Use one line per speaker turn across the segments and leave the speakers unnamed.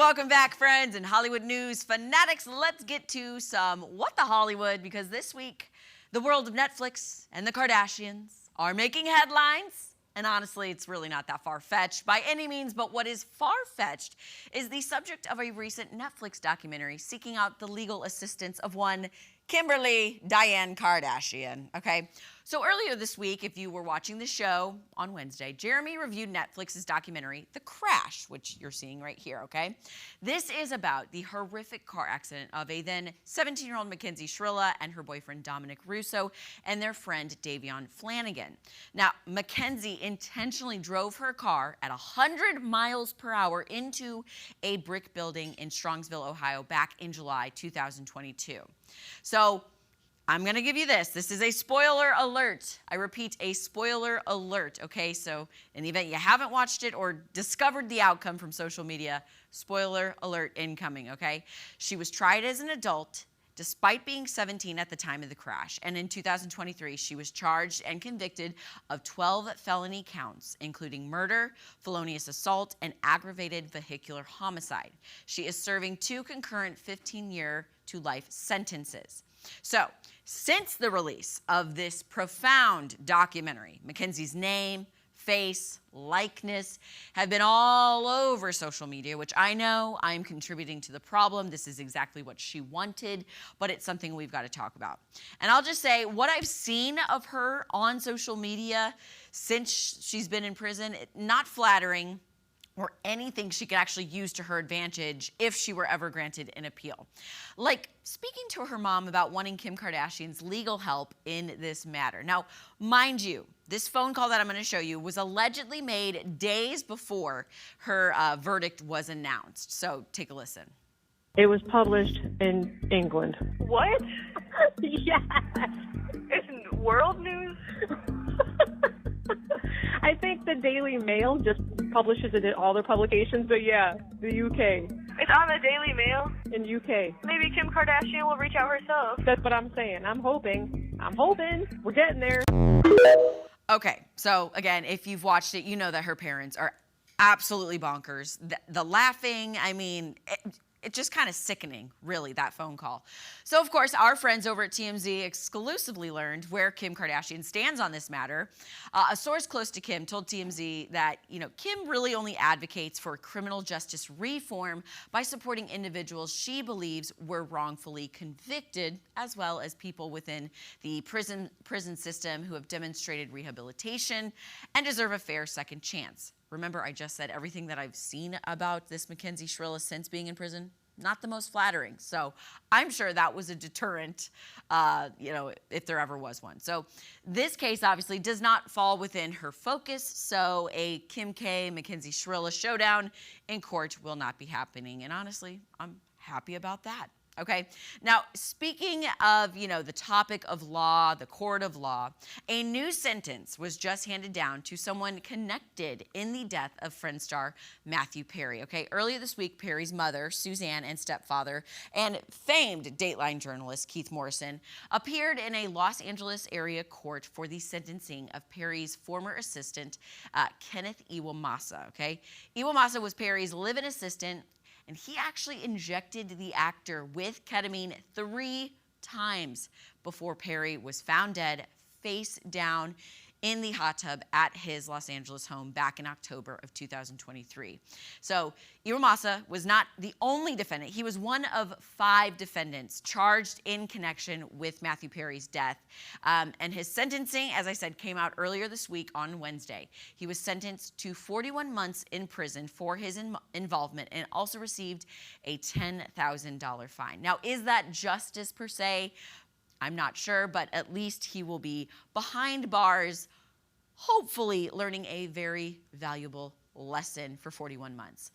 Welcome back, friends, and Hollywood news fanatics. Let's get to some What the Hollywood, because this week, the world of Netflix and the Kardashians are making headlines. And honestly, it's really not that far-fetched by any means, but what is far-fetched is the subject of a recent Netflix documentary seeking out the legal assistance of one Kimberly Diane Kardashian, okay? So earlier this week, if you were watching the show on Wednesday, Jeremy reviewed Netflix's documentary, The Crash, which you're seeing right here, okay? This is about the horrific car accident of a then 17-year-old Mackenzie Shrilla and her boyfriend Dominic Russo and their friend Davion Flanagan. Now, Mackenzie intentionally drove her car at 100 miles per hour into a brick building in Strongsville, Ohio, back in July 2022. So, I'm going to give you this. This is a spoiler alert. I repeat, a spoiler alert, okay? So in the event you haven't watched it or discovered the outcome from social media, spoiler alert incoming, okay? She was tried as an adult despite being 17 at the time of the crash. And in 2023, she was charged and convicted of 12 felony counts, including murder, felonious assault, and aggravated vehicular homicide. She is serving 2 concurrent 15-year to life sentences. So, since the release of this profound documentary, Mackenzie's name, face, likeness have been all over social media, which I know I'm contributing to the problem. This is exactly what she wanted, but it's something we've got to talk about. And I'll just say, what I've seen of her on social media since she's been in prison, not flattering, or anything she could actually use to her advantage if she were ever granted an appeal. Like speaking to her mom about wanting Kim Kardashian's legal help in this matter. Now, mind you, this phone call that I'm going to show you was allegedly made days before her verdict was announced. So take a listen.
It was published in England.
What?
Yes.
It's world news?
I think the Daily Mail just publishes it in all their publications, but yeah, the UK.
It's on the Daily Mail?
In UK.
Maybe Kim Kardashian will reach out herself.
That's what I'm saying. I'm hoping. We're getting there.
Okay, so again, if you've watched it, you know that her parents are absolutely bonkers. The laughing, I mean, it's just kind of sickening, really, that phone call. So, of course, our friends over at TMZ exclusively learned where Kim Kardashian stands on this matter. A source close to Kim told TMZ that, Kim really only advocates for criminal justice reform by supporting individuals she believes were wrongfully convicted, as well as people within the prison system who have demonstrated rehabilitation and deserve a fair second chance. Remember, I just said everything that I've seen about this Mackenzie Shrilla since being in prison, not the most flattering. So I'm sure that was a deterrent, if there ever was one. So this case obviously does not fall within her focus. So a Kim K, Mackenzie Shrilla showdown in court will not be happening. And honestly, I'm happy about that. Okay, now speaking of, the topic of law, the court of law, a new sentence was just handed down to someone connected in the death of Friends star Matthew Perry. Okay, earlier this week, Perry's mother, Suzanne, and stepfather, and famed Dateline journalist Keith Morrison appeared in a Los Angeles area court for the sentencing of Perry's former assistant, Kenneth Iwamasa. Okay, Iwamasa was Perry's live-in assistant, and he actually injected the actor with ketamine 3 times before Perry was found dead, face down in the hot tub at his Los Angeles home back in October of 2023. So Iwamasa was not the only defendant. He was one of 5 defendants charged in connection with Matthew Perry's death. And his sentencing, as I said, came out earlier this week on Wednesday. He was sentenced to 41 months in prison for his involvement and also received a $10,000 fine. Now, is that justice per se? I'm not sure, but at least he will be behind bars, hopefully learning a very valuable lesson for 41 months.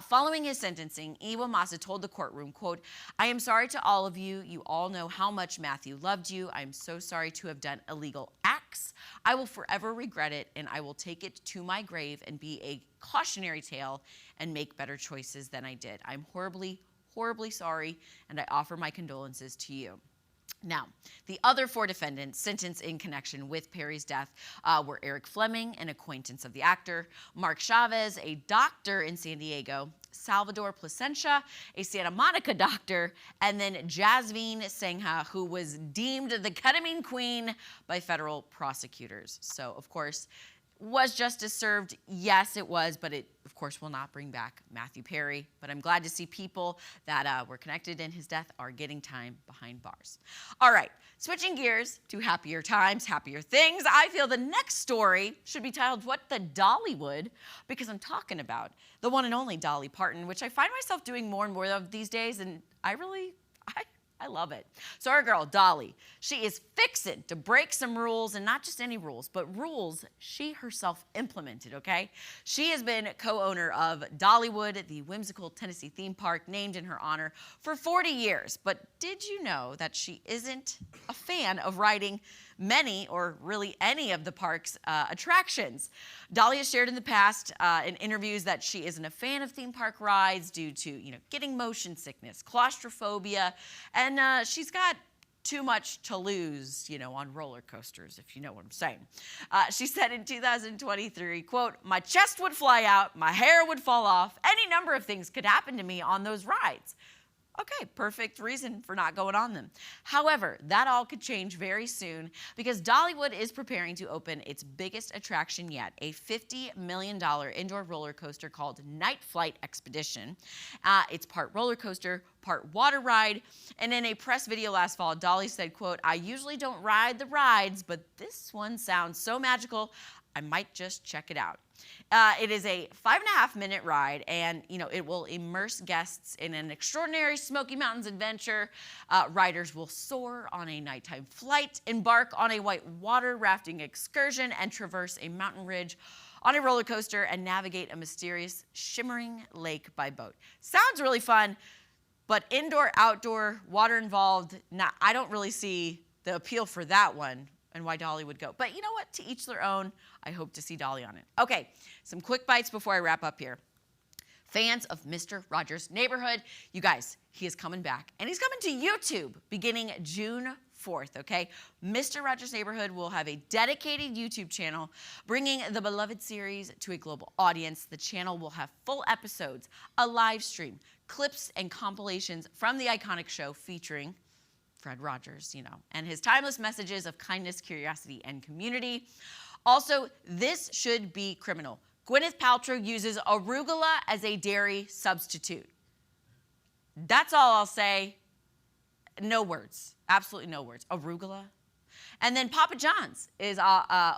Following his sentencing, Iwamasa told the courtroom, quote, "I am sorry to all of you. You all know how much Matthew loved you. I am so sorry to have done illegal acts. I will forever regret it, and I will take it to my grave and be a cautionary tale and make better choices than I did. I'm horribly, horribly sorry, and I offer my condolences to you." Now, the other 4 defendants sentenced in connection with Perry's death were Eric Fleming, an acquaintance of the actor, Mark Chavez, a doctor in San Diego, Salvador Plasencia, a Santa Monica doctor, and then Jasmine Sangha, who was deemed the ketamine queen by federal prosecutors. So, of course, was justice served? Yes, it was, but it, of course, will not bring back Matthew Perry. But I'm glad to see people that were connected in his death are getting time behind bars. All right, switching gears to happier times, happier things. I feel the next story should be titled, What the Dollywood? Because I'm talking about the one and only Dolly Parton, which I find myself doing more and more of these days, and I love it. So our girl, Dolly, she is fixing to break some rules, and not just any rules, but rules she herself implemented, okay? She has been co-owner of Dollywood, the whimsical Tennessee theme park named in her honor, for 40 years. But did you know that she isn't a fan of riding many or really any of the park's attractions? Dolly has shared in the past in interviews that she isn't a fan of theme park rides due to, getting motion sickness, claustrophobia, and she's got too much to lose, on roller coasters, if you know what I'm saying. She said in 2023, quote, "My chest would fly out, my hair would fall off, any number of things could happen to me on those rides." Okay, perfect reason for not going on them. However, that all could change very soon because Dollywood is preparing to open its biggest attraction yet, a $50 million indoor roller coaster called Night Flight Expedition. It's part roller coaster, part water ride. And in a press video last fall, Dolly said, quote, "I usually don't ride the rides, but this one sounds so magical, I might just check it out." It is a 5.5-minute ride, and it will immerse guests in an extraordinary Smoky Mountains adventure. Riders will soar on a nighttime flight, embark on a white water rafting excursion, and traverse a mountain ridge on a roller coaster and navigate a mysterious shimmering lake by boat. Sounds really fun, but indoor, outdoor, water involved, I don't really see the appeal for that one and why Dolly would go. But you know what? To each their own. I hope to see Dolly on it. Okay, some quick bites before I wrap up here. Fans of Mr. Rogers' Neighborhood, you guys, he is coming back. And he's coming to YouTube beginning June 4th, okay? Mr. Rogers' Neighborhood will have a dedicated YouTube channel bringing the beloved series to a global audience. The channel will have full episodes, a live stream, clips and compilations from the iconic show featuring Fred Rogers, and his timeless messages of kindness, curiosity, and community. Also, this should be criminal. Gwyneth Paltrow uses arugula as a dairy substitute. That's all I'll say. No words. Absolutely no words. Arugula. And then Papa John's is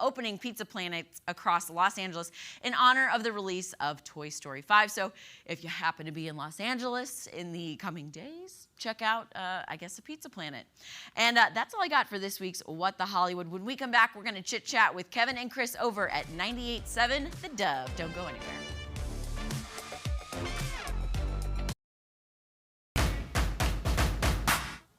opening Pizza Planet across Los Angeles in honor of the release of Toy Story 5. So if you happen to be in Los Angeles in the coming days, check out, a Pizza Planet. And that's all I got for this week's What the Hollywood. When we come back, we're going to chit-chat with Kevin and Chris over at 98.7 The Dove. Don't go anywhere.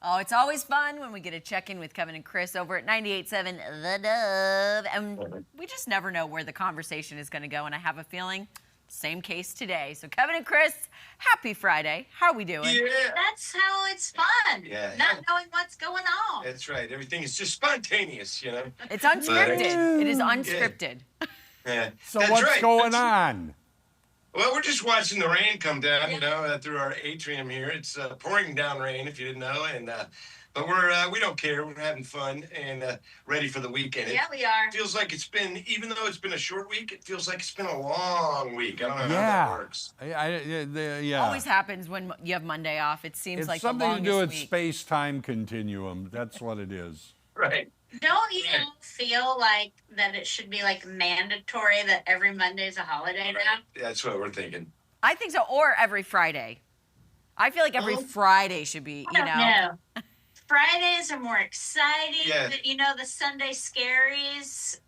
Oh, it's always fun when we get a check-in with Kevin and Chris over at 98.7 The Dove. And we just never know where the conversation is going to go, and I have a feeling same case today. So Kevin and Chris, happy Friday. How are we doing?
Yeah.
That's how it's fun.
Yeah.
Not knowing what's going on.
That's right. Everything is just spontaneous,
It's unscripted. It is unscripted.
Yeah.
So
That's
what's
right.
going on?
Well, we're just watching the rain come down, through our atrium here. It's pouring down rain, if you didn't know, and but we don't care. We're having fun and ready for the weekend.
Yeah, we are.
It feels like it's been, even though it's been a short week, it feels like it's been a long week. I don't know how
Yeah.
that works.
Yeah.
Always happens when you have Monday off. It seems
It's
like
something
the
to do
longest
with
week.
space-time continuum. That's what it is.
Right.
Don't you feel like that it should be like mandatory that every Monday is a holiday now?
That's what we're thinking.
I think so, or every Friday. I feel like every Friday should be,
I don't know. Fridays are more exciting.
Yeah.
The Sunday scaries.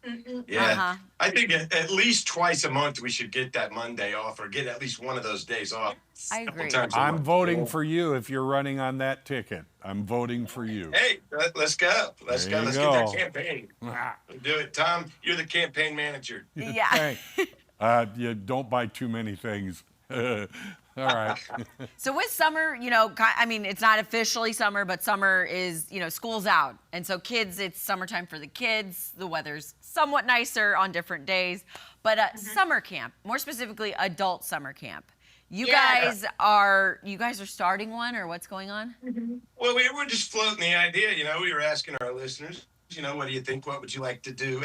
Yeah.
Uh-huh.
I think at least twice a month we should get that Monday off or get at least one of those days off.
I
A couple
agree.
times a
I'm
month.
voting for you if you're running on that ticket. I'm voting for you.
Hey, let's go. Let's
There
go.
you
Let's
go.
get that campaign.
Ah,
Do it, Tom. You're the campaign manager.
Yeah.
hey, you don't buy too many things. All right.
So with summer, I mean, it's not officially summer, but summer is, school's out. And so kids, it's summertime for the kids. The weather's somewhat nicer on different days. But summer camp, more specifically adult summer camp. You guys are starting one, or what's going on?
Well, we were just floating the idea. We were asking our listeners, what do you think? What would you like to do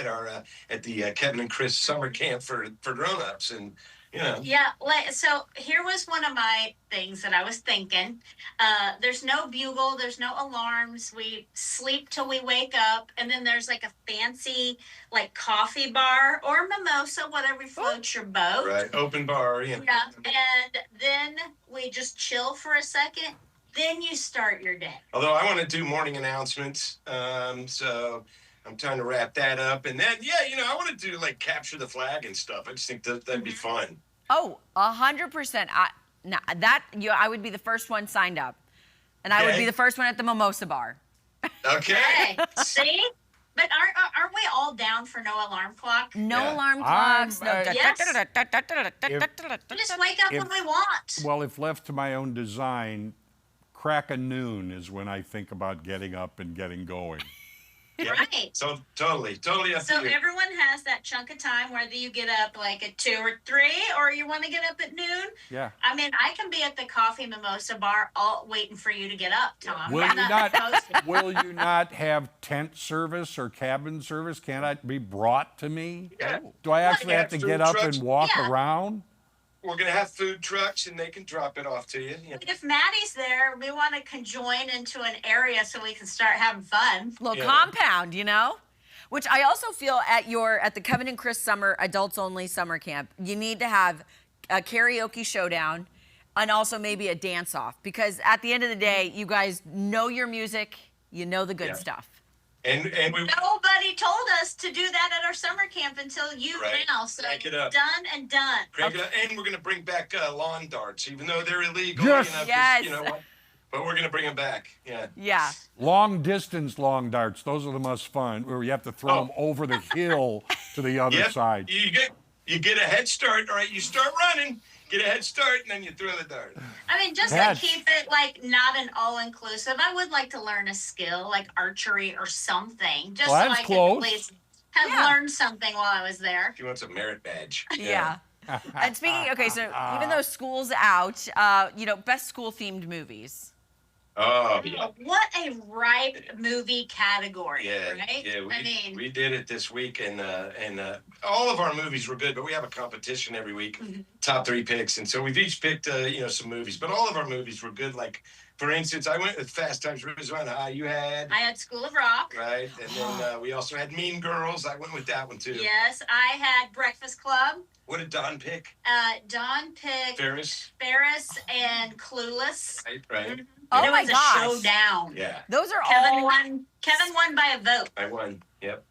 at the Kevin and Chris summer camp for grown-ups? And
Yeah, so here was one of my things that I was thinking. There's no bugle, there's no alarms. We sleep till we wake up, and then there's like a fancy coffee bar or mimosa, whatever floats your boat.
right, open bar.
Yeah, and then we just chill for a second. Then you start your day.
Although I want to do morning announcements, so I'm trying to wrap that up, and then I want to do capture the flag and stuff. I just think that'd be fun.
Oh, 100%. I would be the first one signed up, and I would be the first one at the mimosa bar.
Okay.
Hey, see? But aren't we all down for no alarm clock?
No
Yeah.
alarm clocks. No.
Yes. We just wake up when we want.
Well, if left to my own design, crack of noon is when I think about getting up and getting going.
Yeah.
Right.
So totally up
So
to you.
everyone has that chunk of time, whether you get up at 2 or 3, or you want to get up at noon.
Yeah.
I mean, I can be at the coffee mimosa bar all waiting for you to get up, Tom.
Will
I'm
you not?
opposed to it.
Will you not have tent service or cabin service? Can't it be brought to me?
Yeah.
Do I actually
Yeah,
have to
food
get up
trucks.
and walk
Yeah.
around?
We're gonna have food trucks, and they can drop it off to you.
If Maddie's there, we want to conjoin into an area so we can start having fun.
Little
Yeah.
compound, Which I also feel at the Kevin and Chris summer adults only summer camp, you need to have a karaoke showdown and also maybe a dance off, because at the end of the day, you guys know your music, you know the good
Yeah.
stuff.
And we
Nobody told us to do that at our summer camp until you
Right.
now. So
Crank it up.
done and done.
crank it up, and we're gonna bring back lawn darts, even though they're illegal.
Yes.
'cause,
Yes.
You know what? But we're gonna bring them back. Yeah.
Yeah.
Long distance long darts. Those are the most fun, where you have to throw them over the hill to the other
Yep.
side.
You get a head start. All right. You start running. Get a head start, and then you throw the dart.
I mean, just
That's-
to keep it not an all-inclusive, I would like to learn a skill like archery or something, just
Well,
so
that's
I
close.
could at least have
Yeah.
learned something while I was there.
If you want some merit badge.
Yeah. And speaking, okay, so even though school's out, best school themed movies.
Oh, yeah.
What a ripe movie category,
Yeah,
right?
yeah,
I mean,
we did it this week, and all of our movies were good, but we have a competition every week, top 3 picks, and so we've each picked some movies, but all of our movies were good. Like, for instance, I went with Fast Times at Ridgemont High. You had
I had School of Rock.
right, and then we also had Mean Girls. I went with that one too.
Yes, I had Breakfast Club.
What did Don pick?
Don picked
Ferris.
and Clueless.
Right.
Oh
it
my
was
gosh.
a showdown.
Yeah,
Those are
Kevin
all.
won. Kevin won by a vote.
I won. Yep.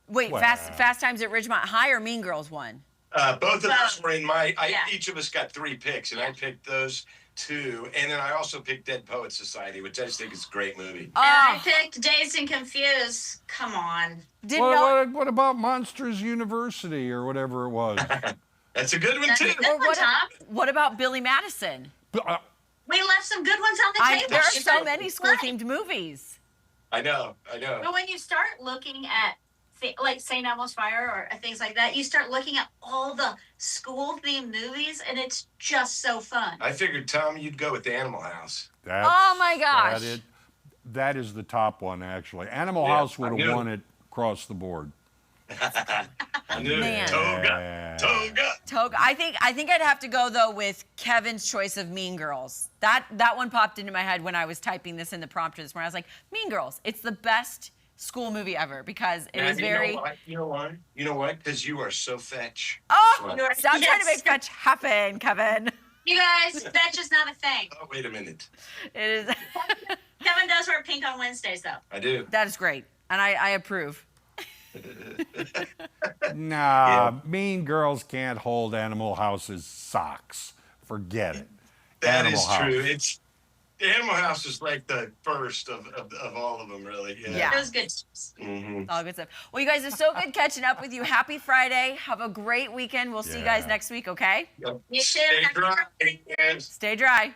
Wait,
Wow.
Fast Times at Ridgemont High or Mean Girls won?
Both of those were in my.
Yeah.
Each of us got 3 picks, and I picked those 2, and then I also picked Dead Poets Society, which I just think is a great movie.
And I
Oh,
picked Dazed and Confused. Come on.
didn't know.
What about Monsters University or whatever it was?
That's a good one
That's a
too.
good one, Tom.
What about Billy Madison?
We left some good ones on the table.
There are
You
so
guys
many
can
school
play.
themed movies.
I know.
But when you start looking at like St. Elmo's Fire or things like that, you start looking at all the school themed movies, and it's just so fun.
I figured, Tom, you'd go with the Animal House.
Oh my gosh.
That is the top one, actually. Animal
Yeah,
House would
I
have
knew.
won it across the board.
I knew
Man.
it. Toga.
Toga. I think I'd have to go though with Kevin's choice of Mean Girls. That one popped into my head when I was typing this in the prompter this morning. I was like, Mean Girls. It's the best school movie ever because it is very.
You know why? You know why? Because you are so fetch.
Oh,
That's
stop trying to
Yes.
make fetch happen, Kevin.
You guys, that's just not a thing.
Oh, wait a minute.
It is.
Kevin does wear pink on Wednesdays, though.
I do.
That is great, and I approve.
Nah, Mean Girls can't hold Animal House's socks. Forget it.
That
Animal
is
House.
true. Animal House is like the first of all of them, really.
Yeah.
It was good.
Mm-hmm.
All good stuff. Well, you guys, it's so good catching up with you. Happy Friday. Have a great weekend. We'll see you guys
Yeah.
next week, okay?
You too.
Stay
Happy
dry,
birthday.
guys.
Stay dry.